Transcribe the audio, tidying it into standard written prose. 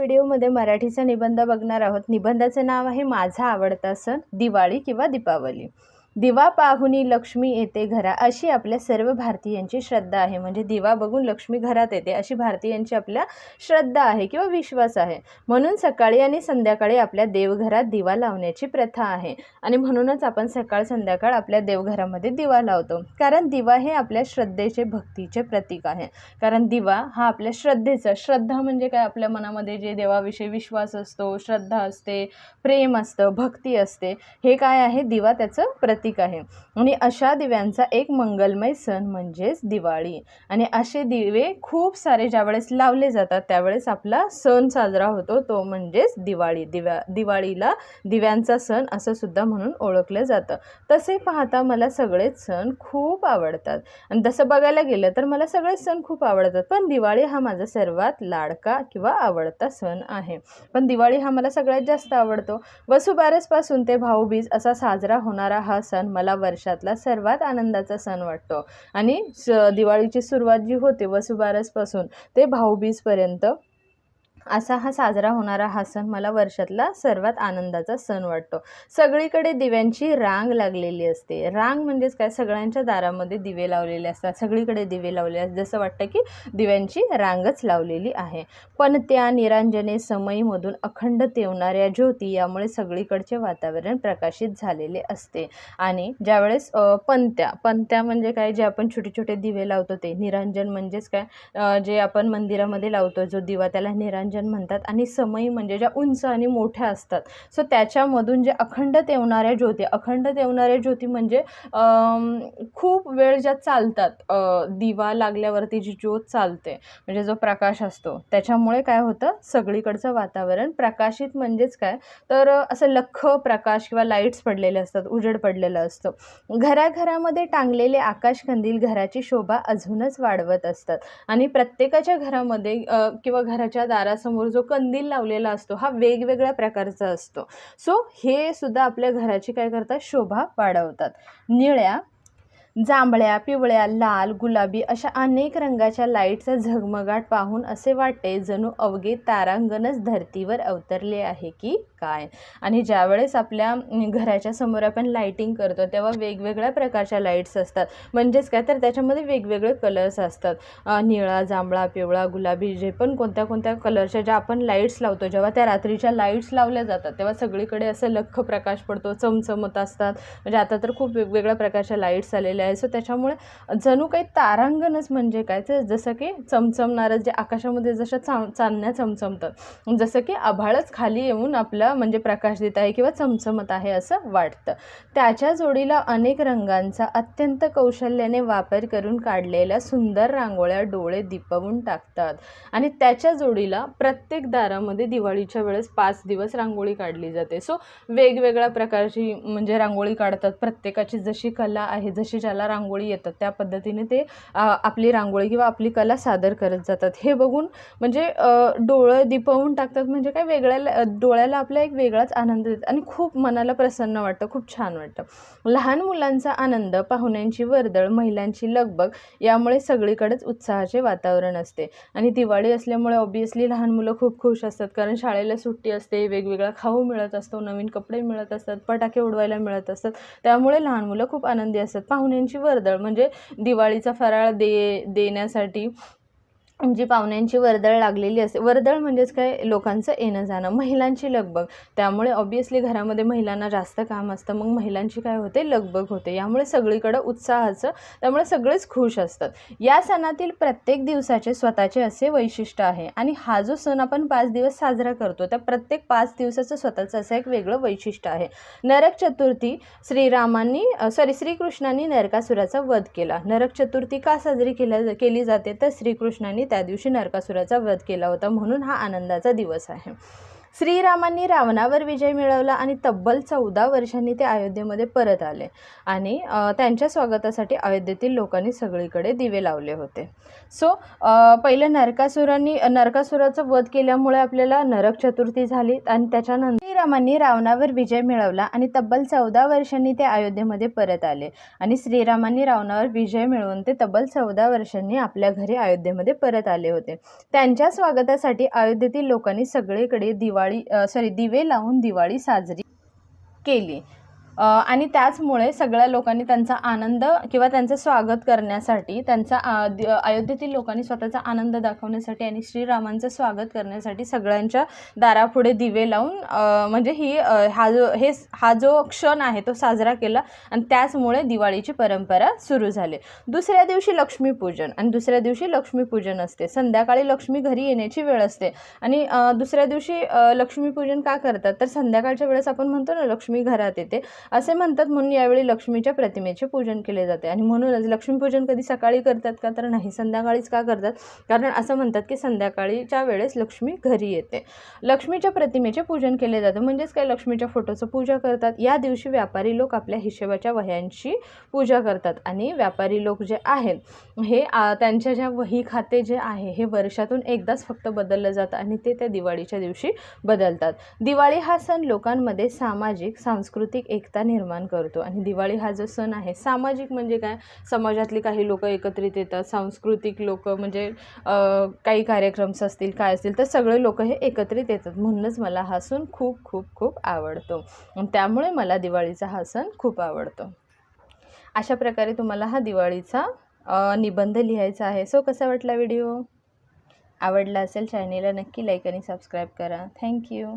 व्हिडिओमध्ये मराठीचा निबंध बघणार आहोत। निबंधाचे नाव आहे माझा आवडता सण दिवाळी किंवा दीपावली। दिवा पाहुनी लक्ष्मी येते घरा अशी आपल्या सर्व भारतीयांची श्रद्धा आहे। म्हणजे दिवा बघून लक्ष्मी घरात येते अशी भारतीयांची आपल्या श्रद्धा आहे किंवा विश्वास आहे। म्हणून सकाळी आणि संध्याकाळी आपल्या देवघरात दिवा लावण्याची प्रथा आहे आणि म्हणूनच आपण सकाळ संध्याकाळ आपल्या देवघरामध्ये दिवा लावतो। कारण दिवा हे आपल्या श्रद्धेचे भक्तीचे प्रतीक आहे। कारण दिवा हा आपल्या श्रद्धेचा, श्रद्धा म्हणजे काय, आपल्या मनामध्ये जे देवाविषयी विश्वास असतो, श्रद्धा असते, प्रेम असतं, भक्ती असते, हे काय आहे, दिवा त्याचं प्रतीक आहे। आणि अशा दिव्यांचा एक मंगलमय सण म्हणजेच दिवाळी। आणि असे दिवे खूप सारे ज्यावेळेस लावले जातात त्यावेळेस आपला सण साजरा होतो, तो म्हणजेच दिवाळी। दिवाळीला दिव्यांचा सण असं सुद्धा म्हणून ओळखलं जातं। तसे पाहता मला सगळेच सण खूप आवडतात आणि तसं बघायला गेलं तर मला सगळेच सण खूप आवडतात, पण दिवाळी हा माझा सर्वात लाडका किंवा आवडता सण आहे। पण दिवाळी हा मला सगळ्यात जास्त आवडतो। वसुबारसपासून ते भाऊबीज असा साजरा होणारा हा सण मला वर्षातला सर्वात आनंदाचा सण वाटतो। आणि दिवाळीची सुरुवात जी होते वसुबारसपासून ते भाऊबीजपर्यंत असा हा साजरा होणारा हा सण मला वर्षातला सर्वात आनंदाचा सण वाटतो। सगळीकडे दिव्यांची रांग लागलेली असते। रांग म्हणजेच काय, सगळ्यांच्या दारामध्ये दिवे लावलेले असतात, सगळीकडे दिवे लावले असतात, जसं वाटतं की दिव्यांची रांगच लावलेली आहे। पण त्या निरांजने समईमधून अखंड तेवणाऱ्या ज्योती यामुळे सगळीकडचे वातावरण प्रकाशित झालेले असते। आणि ज्यावेळेस पंत्या म्हणजे काय, जे आपण छोटे छोटे दिवे लावतो ते निरांजन म्हणजेच काय, जे आपण मंदिरामध्ये लावतो जो दिवा त्याला निरांजन म्हणतात। आणि समई म्हणजे ज्या उंच आणि मोठ्या असतात, सो त्याच्यामधून जे अखंड तेवणाऱ्या ज्योती म्हणजे खूप वेळ ज्या चालतात, दिवा लागल्यावरती जी ज्योत चालते म्हणजे जो प्रकाश असतो त्याच्यामुळे काय होतं, सगळीकडचं वातावरण प्रकाशित म्हणजेच काय तर असं लख्ख प्रकाश किंवा लाईट्स पडलेले असतात, उजेड पडलेलं असतं। घराघरामध्ये टांगलेले आकाशकंदील घराची शोभा अजूनच वाढवत असतात। आणि प्रत्येकाच्या घरामध्ये किंवा घराच्या दारासमोर जो कंदील लावलेला असतो हा वेगवेगळ्या प्रकारचा असतो। सो हे सुद्धा आपल्या घराची काय करतात, शोभा वाढवतात। निळ्या, जांभळ्या, पिवळ्या, लाल, गुलाबी अशा अनेक रंगाच्या लाईटचा झगमगाट पाहून असे वाटते जणू अवघे तारांगणच धर्तीवर अवतरले आहे की काय। आणि ज्यावेळेस आपल्या घराच्या समोर आपण लाईटिंग करतो तेव्हा वेगवेगळ्या प्रकारच्या लाईट्स असतात, म्हणजेच काय तर त्याच्यामध्ये वेगवेगळे कलर्स असतात, निळा, जांभळा, पिवळा, गुलाबी, जे पण कोणत्या कोणत्या कलरच्या ज्या आपण लाईट्स लावतो, जेव्हा त्या रात्रीच्या लाईट्स लावल्या जातात तेव्हा सगळीकडे असं लख्ख प्रकाश पडतो, चमचमत असतात। म्हणजे आता तर खूप वेगवेगळ्या प्रकारच्या लाईट्स आलेल्या आहे। सो त्याच्यामुळे जणू काही तारांगणच म्हणजे काय, तर जसं की चमचमणारं जे आकाशामध्ये जसं चांदण्या चमचमतं, जसं की आभाळच खाली येऊन आपला म्हणजे प्रकाश देत आहे किंवा चमचमत आहे असं वाटतं। त्याच्या जोडीला अनेक रंगांचा अत्यंत कौशल्याने वापर करून काढलेल्या सुंदर रांगोळ्या डोळे दिपवून टाकतात। आणि त्याच्या जोडीला प्रत्येक दारामध्ये दिवाळीच्या वेळेस 5 दिवस रांगोळी काढली जाते। सो वेगवेगळ्या प्रकारची म्हणजे रांगोळी काढतात, प्रत्येकाची जशी कला आहे, जशी ज्याला रांगोळी येतात त्या पद्धतीने ते आपली रांगोळी किंवा आपली कला सादर करत जातात। हे बघून म्हणजे डोळे दिपवून टाकतात म्हणजे काय, वेगळ्या डोळ्याला आपल्या एक वेगळाच आनंद देतात आणि खूप मनाला प्रसन्न वाटतं, खूप छान वाटतं। लहान मुलांचा आनंद, पाहुण्यांची वर्दळ, महिलांची लगबग यामुळे सगळीकडेच उत्साहाचे वातावरण असते। आणि दिवाळी असल्यामुळे ऑब्व्हियसली लहान मुलं खूप खुश असतात, कारण शाळेला सुट्टी असते, वेगवेगळा खाऊ मिळत असतो, नवीन कपडे मिळत असतात, फटाके उडवायला मिळत असतात, त्यामुळे लहान मुलं खूप आनंदी असतात। पाहुण्यांची वर्दळ म्हणजे दिवाळीचा फराळ देण्यासाठी जी पाहुण्यांची वर्दळ लागलेली असते। वर्दळ म्हणजेच काय, लोकांचं येणं जाणं। महिलांची लगबग, त्यामुळे ऑब्व्हियसली घरामध्ये महिलांना जास्त काम असतं, मग महिलांची काय होते, लगबग होते, यामुळे सगळीकडं उत्साहाचं, त्यामुळे सगळेच खुश असतात। या सणातील प्रत्येक दिवसाचे स्वतःचे असे वैशिष्ट्य आहे आणि हा जो सण आपण 5 दिवस साजरा करतो त्या प्रत्येक 5 दिवसाचं स्वतःचं असं एक वेगळं वैशिष्ट्य आहे। नरक चतुर्थी श्रीकृष्णांनी नरकासुराचा वध केला। नरक चतुर्थी का साजरी केली जाते, तर श्रीकृष्णांनी त्या दिवशी नरकासुराचा वध केला होता, म्हणून हा आनंदाचा दिवस आहे। श्रीरामांनी रावणावर विजय मिळवला आणि तब्बल 14 वर्षांनी ते अयोध्येमध्ये परत आले आणि त्यांच्या स्वागतासाठी अयोध्येतील लोकांनी सगळीकडे दिवे लावले होते. सो पहिलं नरकासुराचा वध केल्यामुळे आपल्याला नरक चतुर्थी झाली आणि त्याच्यानंतर श्रीरामांनी रावणावर विजय मिळवला आणि तब्बल 14 वर्षांनी ते अयोध्येमध्ये परत आले आणि श्रीरामांनी रावणावर विजय मिळवून ते तब्बल 14 वर्षांनी आपल्या घरी अयोध्येमध्ये परत आले होते. त्यांच्या स्वागतासाठी अयोध्येतील लोकांनी सगळीकडे दिवे लावून दिवाळी साजरी केली आणि त्याचमुळे सगळ्या लोकांनी त्यांचा आनंद किंवा त्यांचं स्वागत करण्यासाठी अयोध्येतील लोकांनी स्वतःचा आनंद दाखवण्यासाठी आणि श्रीरामांचं स्वागत करण्यासाठी सगळ्यांच्या दारापुढे दिवे लावून म्हणजे हा जो क्षण आहे तो साजरा केला आणि त्याचमुळे दिवाळीची परंपरा सुरू झाली. दुसऱ्या दिवशी लक्ष्मीपूजन आणि दुसऱ्या दिवशी लक्ष्मीपूजन असते. संध्याकाळी लक्ष्मी घरी येण्याची वेळ असते आणि दुसऱ्या दिवशी लक्ष्मीपूजन का करतात तर संध्याकाळच्या वेळेस आपण म्हणतो ना लक्ष्मी घरात येते असे म्हणतात म्हणून यावेळी लक्ष्मीच्या प्रतिमेचे पूजन केले जाते. आणि म्हणूनच लक्ष्मीपूजन कधी सकाळी करतात का तर नाही, संध्याकाळीच का करतात कारण असं म्हणतात की संध्याकाळीच्या वेळेस लक्ष्मी घरी येते. लक्ष्मीच्या प्रतिमेचे पूजन केले जाते म्हणजेच काय लक्ष्मीच्या फोटोचं पूजा करतात. या दिवशी व्यापारी लोक आपल्या हिशोबाच्या वह्यांची पूजा करतात आणि व्यापारी लोक जे आहेत हे त्यांच्या ज्या वही खाते जे आहे हे वर्षातून एकदाच फक्त बदललं जातं आणि ते त्या दिवाळीच्या दिवशी बदलतात. दिवाळी हा सण लोकांमध्ये सामाजिक सांस्कृतिक एकता निर्माण करतो आणि दिवाळी हा जो सण आहे सामाजिक म्हणजे काय, समाजातली काही लोक एकत्रित येतात, सांस्कृतिक लोक म्हणजे काही कार्यक्रम असतील काय असतील तर सगळे लोक हे एकत्रित येतात. म्हणूनच मला हा सण खूप खूप खूप आवडतो आणि त्यामुळे मला दिवाळीचा हा सण खूप आवडतो. अशा प्रकारे तुम्हाला हा दिवाळीचा निबंध लिहायचा आहे. सो कसा वाटला व्हिडिओ? आवडला असेल चॅनेलला नक्की लाईक आणि सबस्क्राईब करा. थँक्यू.